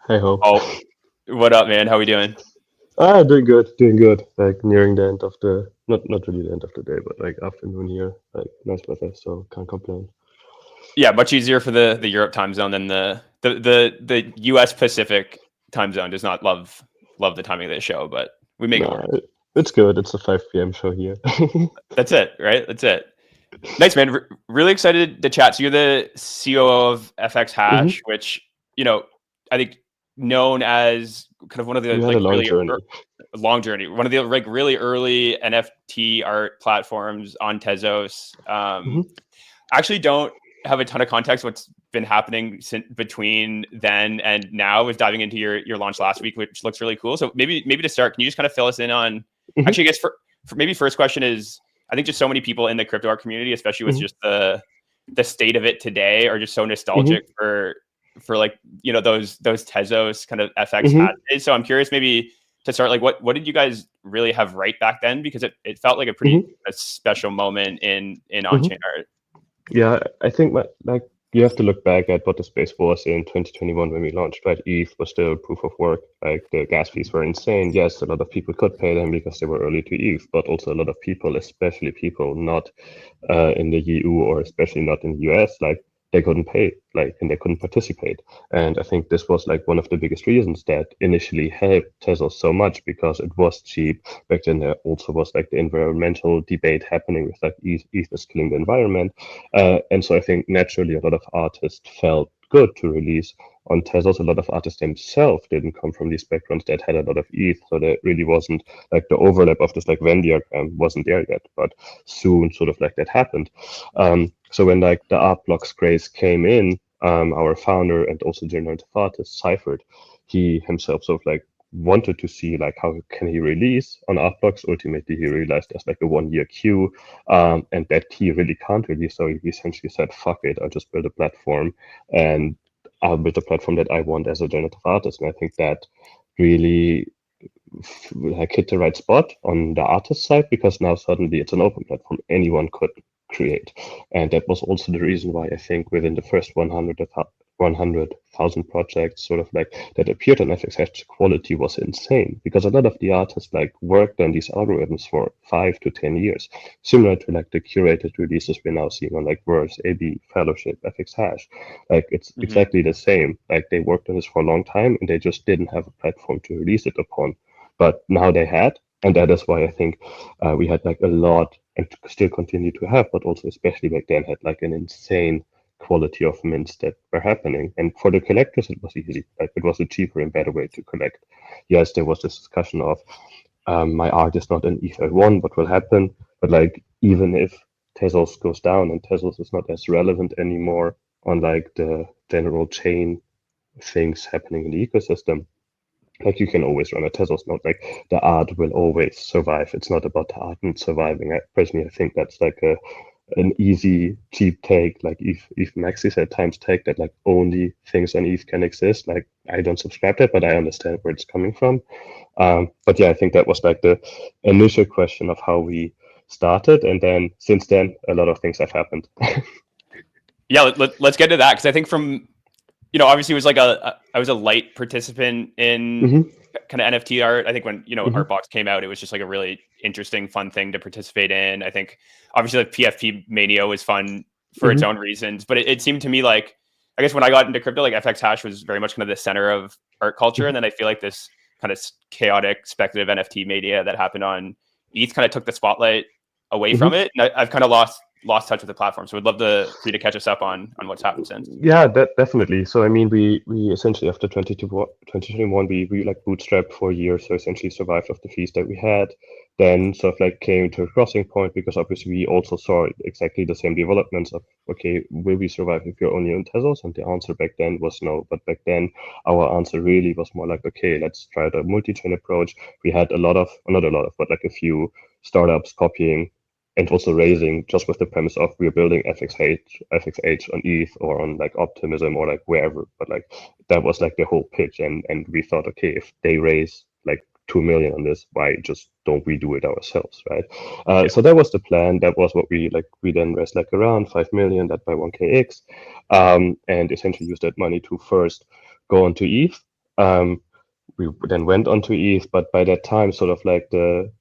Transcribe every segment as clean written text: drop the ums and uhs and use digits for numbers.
Hey ho. Oh, what up, man? How we doing? Doing good, doing good. Like nearing the end of the not really the end of the day, but like afternoon here. Like nice weather, so can't complain. Yeah, much easier for the Europe time zone than the U.S. Pacific time zone. Does not love the timing of this show, but we make it Nah, work. it's good. It's a 5 p.m. show here. That's it, right? That's it. Nice, man. Really excited to chat. So you're the COO of hmm FXHash, which you know I think known as kind of one of the We had a like long really journey. long journey, one of the like really early NFT art platforms on Tezos. hmm Actually don't have a ton of context what's been happening between then and now with diving into your launch last week, which looks really cool. So maybe to start, can you just kind of fill us in on hmm actually I guess for maybe first question is I think just so many people in the crypto art community, especially with hmm just the state of it today, are just so hmm nostalgic for like those Tezos kind of FX hmm hat days. So I'm curious maybe to start like what did you guys really have right back then, because it felt like a pretty hmm a special moment in on-chain hmm art. Yeah, I think like you have to look back at what the space was in 2021 when we launched, right? ETH was still proof of work. Like the gas fees were insane. Yes, a lot of people could pay them because they were early to ETH, but also a lot of people, especially people not in the EU or especially not in the US, like they couldn't pay, like, and they couldn't participate. And I think this was like one of the biggest reasons that initially helped Tesla so much because it was cheap. Back then, there also was like the environmental debate happening with like ETH is killing the environment. And so I think naturally a lot of artists felt good to release on Tezos. A lot of artists themselves didn't come from these backgrounds that had a lot of ETH, so there really wasn't like the overlap of this like Venn diagram wasn't there yet. But soon, sort of like that happened. So when like the art blocks craze came in, our founder and also generative artist Seifert, he himself sort of like wanted to see like how can he release on art blocks. Ultimately, he realized there's like a 1 year queue, and that he really can't release. So he essentially said, "Fuck it, I'll just build a platform and." I'll build a platform that I want as a generative artist, and I think that really like hit the right spot on the artist side because now suddenly it's an open platform. Anyone could create. And that was also the reason why I think within the first 100,000 projects sort of like that appeared on FXH, the quality was insane because a lot of the artists like worked on these algorithms for 5 to 10 years, similar to like the curated releases we're now seeing on like Verse, AB, Fellowship, FXHash. Like it's Hmm. exactly the same. Like they worked on this for a long time and they just didn't have a platform to release it upon, but now they had, and that is why I think we had like a lot and still continue to have, but also especially back then had like an insane quality of mints that were happening. And for the collectors, it was easy. Like it was a cheaper and better way to collect. Yes, there was this discussion of my art is not an ETH1, what will happen? But like even if Tezos goes down and Tezos is not as relevant anymore on like the general chain things happening in the ecosystem, like you can always run a Tezos node. Like the art will always survive. It's not about the art and surviving. I think that's like an easy, cheap take. Like if Maxi said times take that like only things on ETH can exist. Like I don't subscribe to it, but I understand where it's coming from. But yeah, I think that was like the initial question of how we started, and then since then a lot of things have happened. Yeah, let's get to that because I think from obviously it was like I was a light participant in hmm kind of NFT art. I think when hmm Artbox came out, it was just like a really interesting, fun thing to participate in. I think obviously like PFP Mania was fun for its hmm own reasons, but it seemed to me like I guess when I got into crypto, like FX Hash was very much kind of the center of art culture, and then I feel like this kind of chaotic speculative NFT media that happened on ETH kind of took the spotlight away hmm from it, and I've kind of lost touch with the platform. So we'd love for you to catch us up on what's happened since. Yeah, that definitely. So I mean, we essentially after 2021, we like bootstrapped for a year, so essentially survived off the fees that we had. Then sort of like came to a crossing point because obviously we also saw exactly the same developments of okay, will we survive if you're only on Tezos? And the answer back then was no. But back then our answer really was more like okay, let's try the multi-chain approach. We had a lot of, not a lot of, but like a few startups copying and also raising just with the premise of we're building FXH on ETH or on like Optimism or like wherever. But like that was like the whole pitch, and we thought, okay, if they raise like 2 million on this, why just don't we do it ourselves, right? Yeah. So that was the plan. That was what we like. We then raised like around 5 million, that by 1KX, and essentially used that money to first go onto ETH. We then went on to ETH, but by that time, the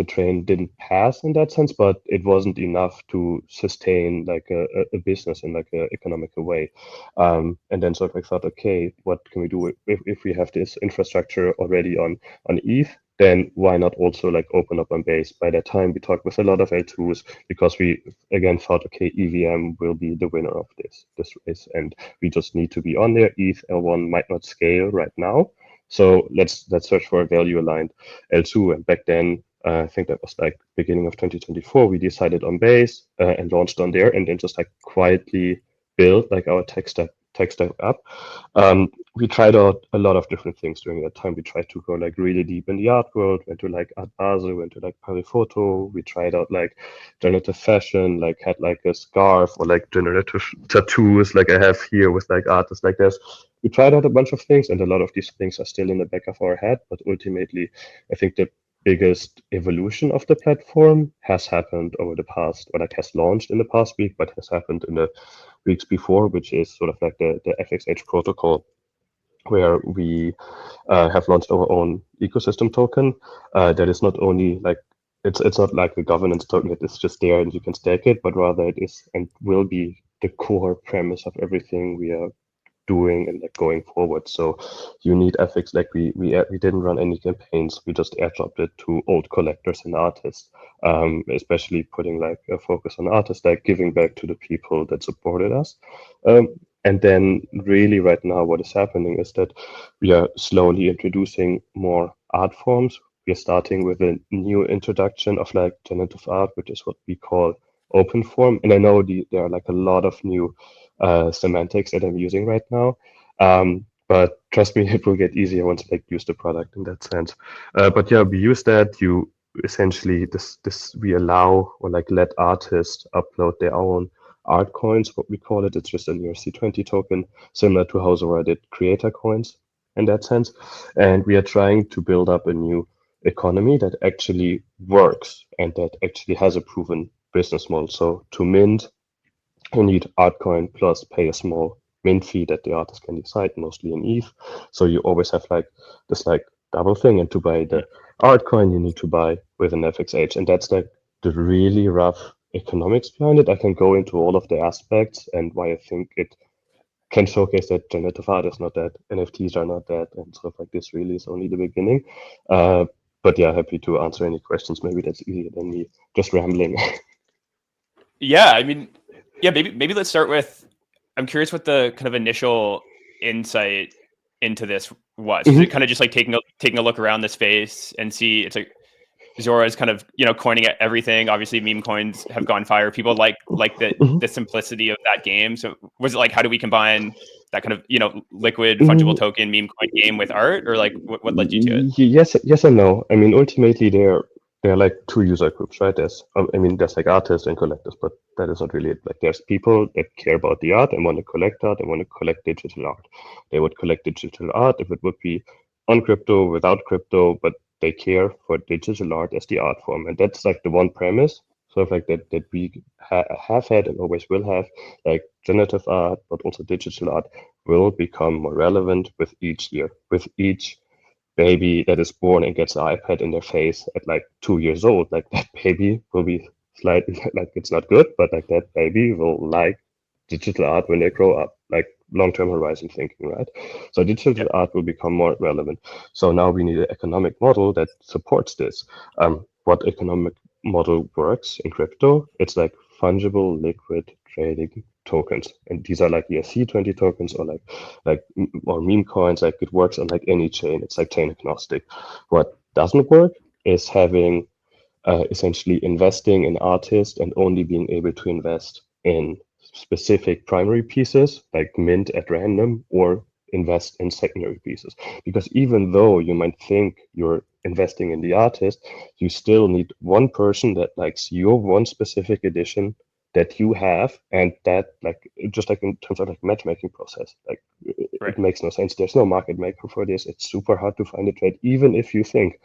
train didn't pass in that sense, but it wasn't enough to sustain like a business in like a economical way. And then sort of like thought, okay, what can we do if we have this infrastructure already on ETH? Then why not also like open up on Base? By that time, we talked with a lot of L2s because we again thought, okay, EVM will be the winner of this race, and we just need to be on there. ETH L1 might not scale right now, so let's search for a value aligned L2. And back then, I think that was like beginning of 2024, we decided on Base and launched on there, and then just like quietly built like our tech stack up. We tried out a lot of different things during that time. We tried to go like really deep in the art world, went to like Art Basel, went to like Parifoto. We tried out like generative fashion, like had like a scarf or like generative tattoos like I have here with like artists like this. We tried out a bunch of things, and a lot of these things are still in the back of our head. But ultimately, I think the biggest evolution of the platform has happened over the past, or like has launched in the past week, but has happened in the weeks before, which is sort of like the FXH protocol, where we have launched our own ecosystem token that is not only like it's not like a governance token that is just there and you can stake it, but rather it is and will be the core premise of everything we are doing and like going forward. So you need ethics. Like we didn't run any campaigns. We just airdropped it to old collectors and artists, especially putting like a focus on artists, like giving back to the people that supported us. And then really right now what is happening is that we are slowly introducing more art forms. We are starting with a new introduction of like generative art, which is what we call open form. And I know there are like a lot of new semantics that I'm using right now. But trust me, it will get easier once I use the product in that sense. But yeah, we use that. You essentially we allow or like let artists upload their own art coins, what we call it. It's just an ERC20 token, similar to how Zora did creator coins in that sense. And we are trying to build up a new economy that actually works and that actually has a proven business model. So to mint, you need Artcoin plus pay a small mint fee that the artist can decide, mostly in ETH. So you always have like this like double thing. And to buy the Artcoin, you need to buy with an FXH. And that's like the really rough economics behind it. I can go into all of the aspects and why I think it can showcase that generative art is not that, NFTs are not that, and stuff like this really is only the beginning. But yeah, happy to answer any questions. Maybe that's easier than me just rambling. Yeah, I mean, yeah, maybe let's start with, I'm curious what the kind of initial insight into this was. Was it kind of just like taking a look around the space and see it's like Zora is kind of, coining at everything. Obviously meme coins have gone fire. People like the simplicity of that game. So was it like, how do we combine that kind of, liquid fungible token meme coin game with art, or like what led you to it? Yes and no. I mean, ultimately there are like two user groups, right? There's like artists and collectors, but that is not really it. Like there's people that care about the art and want to collect art and want to collect digital art. They would collect digital art if it would be on crypto, without crypto, but they care for digital art as the art form. And that's like the one premise, sort of like that we have had and always will have, like generative art, but also digital art will become more relevant with each year, with each baby that is born and gets an iPad in their face at like 2 years old. Like that baby will be slightly like it's not good, but like that baby will like digital art when they grow up, like long-term horizon thinking, right? So digital art will become more relevant. So now we need an economic model that supports this. What economic model works in crypto? It's like fungible liquid trading tokens, and these are like ERC20 tokens or or meme coins. Like it works on like any chain. It's like chain agnostic. What doesn't work is having essentially investing in artists and only being able to invest in specific primary pieces like mint at random, or invest in secondary pieces. Because even though you might think you're investing in the artist, you still need one person that likes your one specific edition that you have, and that like just like in terms of like matchmaking process, like it makes no sense. There's no market maker for this. It's super hard to find a trade, even if you think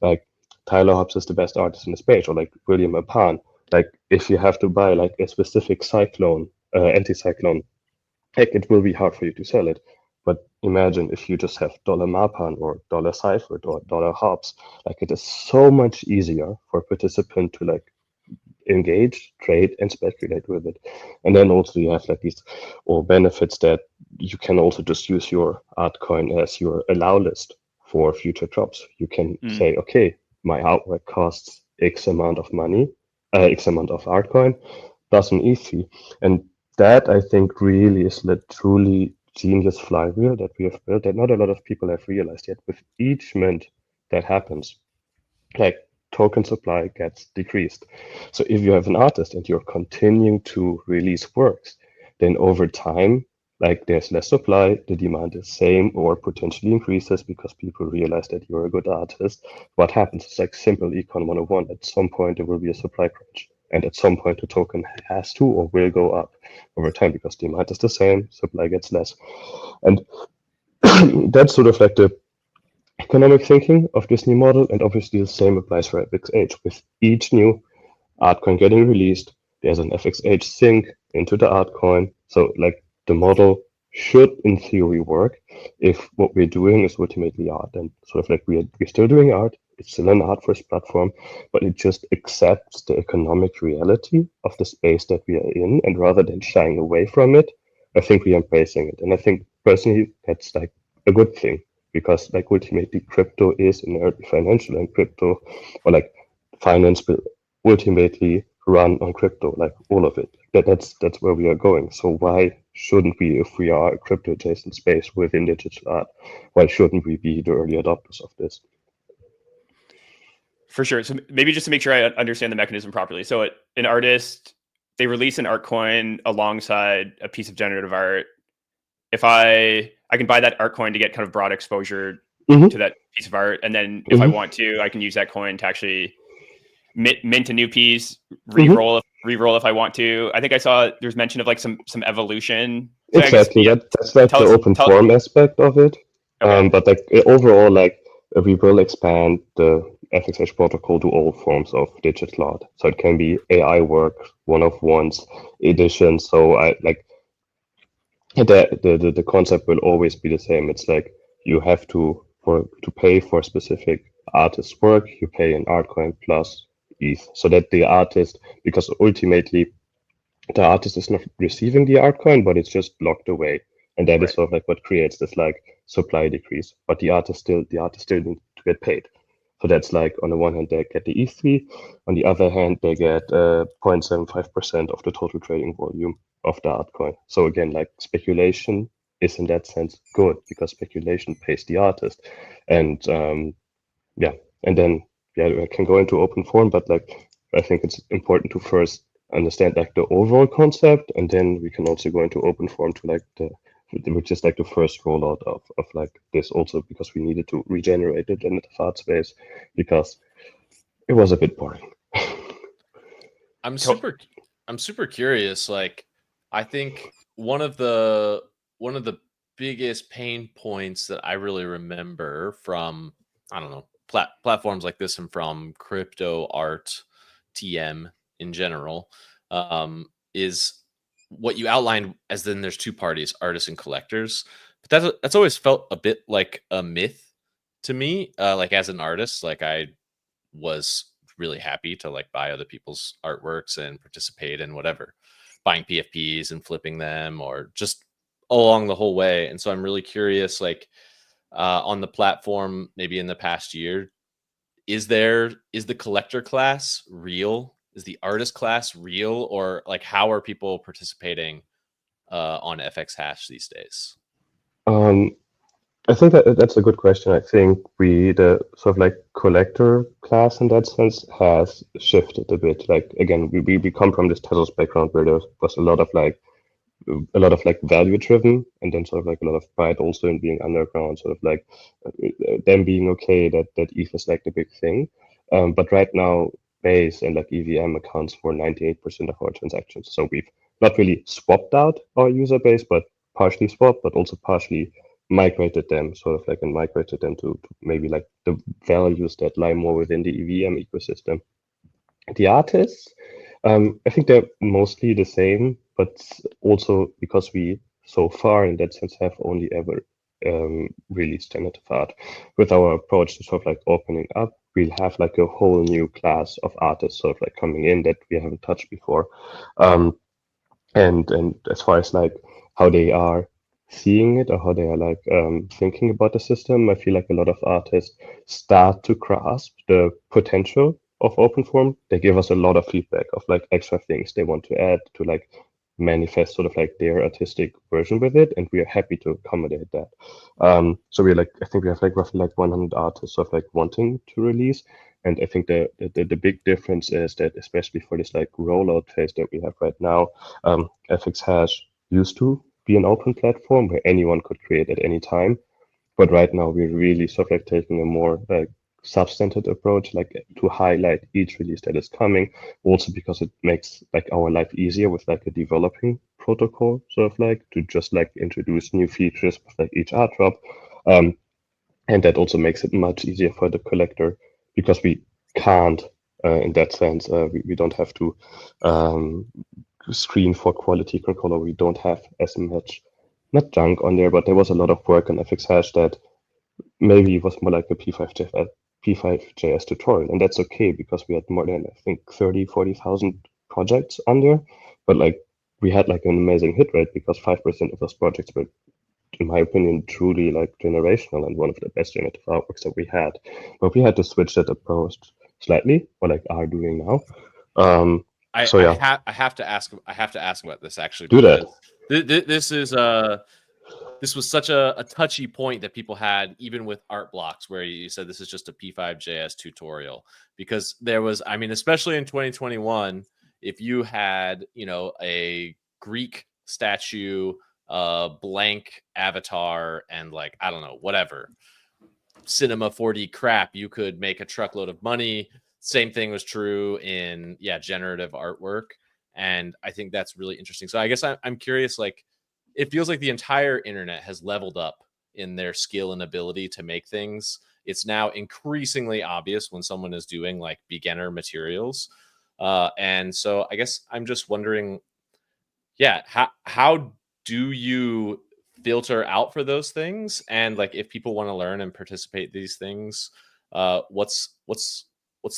like Tyler Hobbs is the best artist in the space, or like William Apan. Like if you have to buy like a specific cyclone, anti-cyclone, heck, it will be hard for you to sell it. But imagine if you just have $Mapan or $Cypher or $Hops, like it is so much easier for a participant to like engage, trade, and speculate with it. And then also you have like these or benefits that you can also just use your altcoin as your allow list for future drops. You can say, okay, my artwork costs X amount of money, X amount of altcoin, plus an ETH fee. And that I think really is the truly genius flywheel that we have built that not a lot of people have realized yet. With each mint that happens, like token supply gets decreased. So if you have an artist and you're continuing to release works, then over time, like there's less supply, the demand is same or potentially increases because people realize that you're a good artist. What happens is like simple econ 101. At some point there will be a supply crunch. And at some point the token has to or will go up over time because demand is the same, supply gets less. And that's sort of like the economic thinking of this new model, and obviously the same applies for FXH. With each new altcoin getting released, there's an FXH sync into the altcoin. So like the model should in theory work if what we're doing is ultimately art. And sort of like we're still doing art, it's still an art first platform, but it just accepts the economic reality of the space that we are in, and rather than shying away from it, I think we're embracing it. And I think personally that's like a good thing, because like ultimately crypto is inherently financial, and crypto or like finance will ultimately run on crypto, like all of it. That's where we are going. So why shouldn't we, if we are a crypto adjacent space within digital art, why shouldn't we be the early adopters of this? For sure. So maybe just to make sure I understand the mechanism properly. So an artist, they release an art coin alongside a piece of generative art. If I can buy that art coin to get kind of broad exposure to that piece of art, and then if I want to, I can use that coin to actually mint a new piece, re-roll if I want to. I think I saw there's mention of like some evolution. So exactly. I guess, that's like the open form aspect of it. Okay. But like overall, like we will expand the FXH protocol to all forms of digital art. So it can be AI work, one-of-ones, editions. So I like the concept will always be the same. It's like you have to pay for specific artist's work, you pay an art coin plus ETH, so that the artist, because ultimately the artist is not receiving the art coin, but it's just blocked away, and that is sort of like what creates this like supply decrease. But the artist still needs to get paid. So that's like on the one hand they get the ETH fee, on the other hand they get 0.75% of the total trading volume of the altcoin. So again, like speculation is in that sense good because speculation pays the artist, and and then I can go into open form, but like I think it's important to first understand like the overall concept, and then we can also go into open form to like which is like the first rollout of like this, also because we needed to regenerate it in the art space because it was a bit boring. I'm super curious. Like, I think one of the biggest pain points that I really remember from, I don't know, platforms like this and from crypto art TM in general, is what you outlined as then there's two parties, artists and collectors. But that's always felt a bit like a myth to me. Like as an artist, like I was really happy to like buy other people's artworks and participate in whatever, buying PFPs and flipping them or just along the whole way. And so I'm really curious, like on the platform, maybe in the past year, is the collector class real? Is the artist class real? Or like how are people participating on FXHash these days? I think that's a good question. I think the sort of like collector class in that sense has shifted a bit. Like again, we come from this Tezos background where there was a lot of like value driven, and then sort of like a lot of pride also in being underground, sort of like them being okay that ETH is like the big thing. But right now, Base and like EVM accounts for 98% of our transactions. So we've not really swapped out our user base, but partially swapped, but also partially migrated them, to maybe like the values that lie more within the EVM ecosystem. The artists, I think they're mostly the same, but also because we so far in that sense have only ever release generative art. With our approach to sort of like opening up, we'll have like a whole new class of artists sort of like coming in that we haven't touched before. And as far as like how they are seeing it or how they are like thinking about the system, I feel like a lot of artists start to grasp the potential of open form. They give us a lot of feedback of like extra things they want to add to like manifest sort of like their artistic version with it, and we are happy to accommodate that. So we're like, I think we have like roughly like 100 artists of like wanting to release. And I think the big difference is that, especially for this like rollout phase that we have right now, FXHash used to be an open platform where anyone could create at any time. But right now we're really sort of like taking a more like substantive approach, like to highlight each release that is coming, also because it makes like our life easier with like a developing protocol, sort of like to just like introduce new features with like each art drop. And that also makes it much easier for the collector because we can't, in that sense, we don't have to screen for quality control. We don't have as much, not junk on there, but there was a lot of work on FXHash that maybe was more like a P5JS tutorial. And that's okay because we had more than, I think, 40,000 projects on there. But like we had like an amazing hit rate because 5% of those projects were, in my opinion, truly like generational and one of the best generative artworks that we had. But we had to switch that approach slightly, or like are doing now. I have to ask about this actually. Do that. This was such a touchy point that people had even with art blocks, where you said this is just a P5JS tutorial, because there was, I mean, especially in 2021, if you had, you know, a Greek statue, blank avatar, and like, I don't know, whatever, cinema 4D crap, you could make a truckload of money. Same thing was true in generative artwork. And I think that's really interesting. So I guess I'm curious, like, it feels like the entire internet has leveled up in their skill and ability to make things. It's now increasingly obvious when someone is doing like beginner materials. And so I guess I'm just wondering, how do you filter out for those things? And like, if people want to learn and participate in these things, what's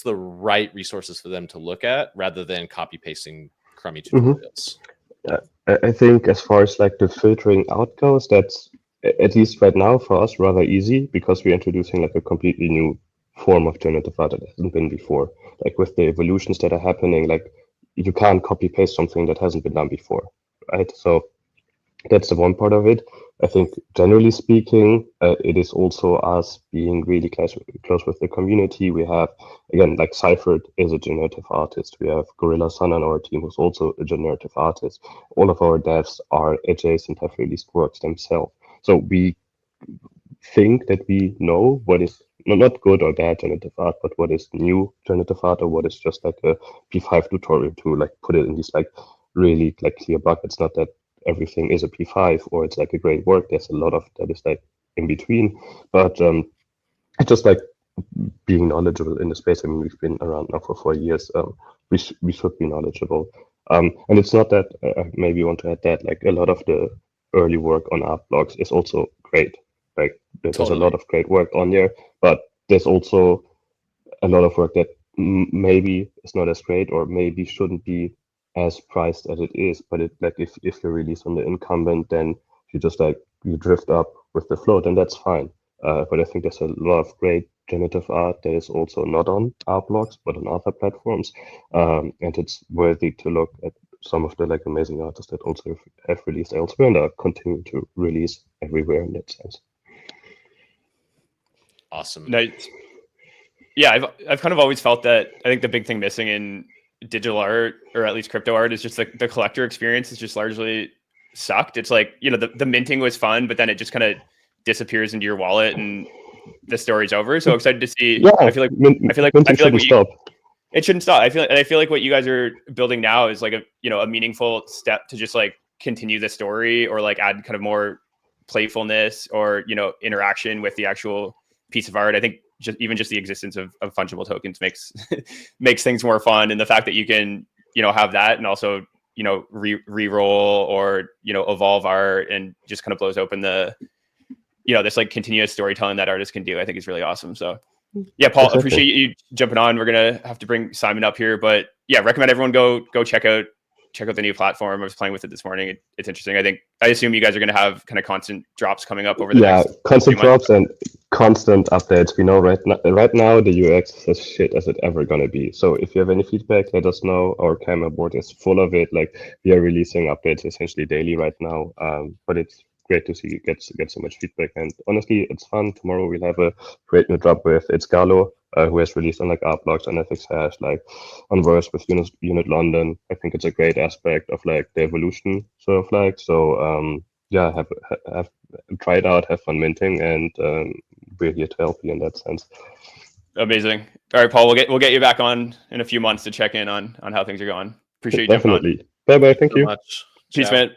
the right resources for them to look at rather than copy pasting crummy tutorials? I think as far as like the filtering out goes, that's at least right now for us rather easy because we're introducing like a completely new form of generative art that hasn't been before. Like with the evolutions that are happening, like you can't copy paste something that hasn't been done before, right? So that's the one part of it. I think generally speaking, it is also us being really close with the community. We have, again, like Cyphered is a generative artist. We have Gorilla Sun on our team, who's also a generative artist. All of our devs are adjacent, have released works themselves. So we think that we know what is not good or bad generative art, but what is new generative art or what is just like a P5 tutorial to like put it in these like really like clear buckets. Not that everything is a P5 or it's like a great work. There's a lot of that is like in between, but it's just like being knowledgeable in the space. I mean, we've been around now for 4 years. We should be knowledgeable, and it's not that. Maybe you want to add that like a lot of the early work on art blogs is also great. Like there's a lot of great work on there, but there's also a lot of work that maybe is not as great or maybe shouldn't be as priced as it is. But it like if you release on the incumbent, then you just like you drift up with the float, and that's fine. But I think there's a lot of great generative art that is also not on our blogs but on other platforms, and it's worthy to look at some of the like amazing artists that also have released elsewhere and are continuing to release everywhere in that sense. Awesome. Nice. Yeah, I've kind of always felt that I think the big thing missing in digital art, or at least crypto art, is just like the collector experience is just largely sucked. It's like, you know, the minting was fun, but then it just kind of disappears into your wallet and the story's over. So excited to see. Yeah, I feel like stop. It shouldn't stop. I feel like what you guys are building now is like a meaningful step to just like continue the story, or like add kind of more playfulness or, you know, interaction with the actual piece of art. I think just the existence of fungible tokens makes things more fun, and the fact that you can, you know, have that and also, you know, re-roll or, you know, evolve art, and just kind of blows open the this like continuous storytelling that artists can do, I think is really awesome. So yeah, Paul, Exactly. appreciate you jumping on. We're gonna have to bring Simon up here, but yeah, recommend everyone go check out the new platform. I was playing with it this morning. It's interesting. I assume you guys are gonna have kind of constant drops coming up over the next constant 2 months. drops and constant updates. We know right now the UX is as shit as it ever gonna be. So if you have any feedback, let us know. Our camera board is full of it. Like, we are releasing updates essentially daily right now. But it's great to see you get so much feedback. And honestly, it's fun. Tomorrow we'll have a great new drop with Galo, who has released on like art blocks on FXHash, like on Verse with Unit London. I think it's a great aspect of like the evolution sort of like. So yeah, have try it out, have fun minting, and we're here to help you in that sense. Amazing. All right, Paul, we'll get you back on in a few months to check in on how things are going. Appreciate you Definitely. jumping on. Bye bye. Thank you. Much. Peace, Ciao. man.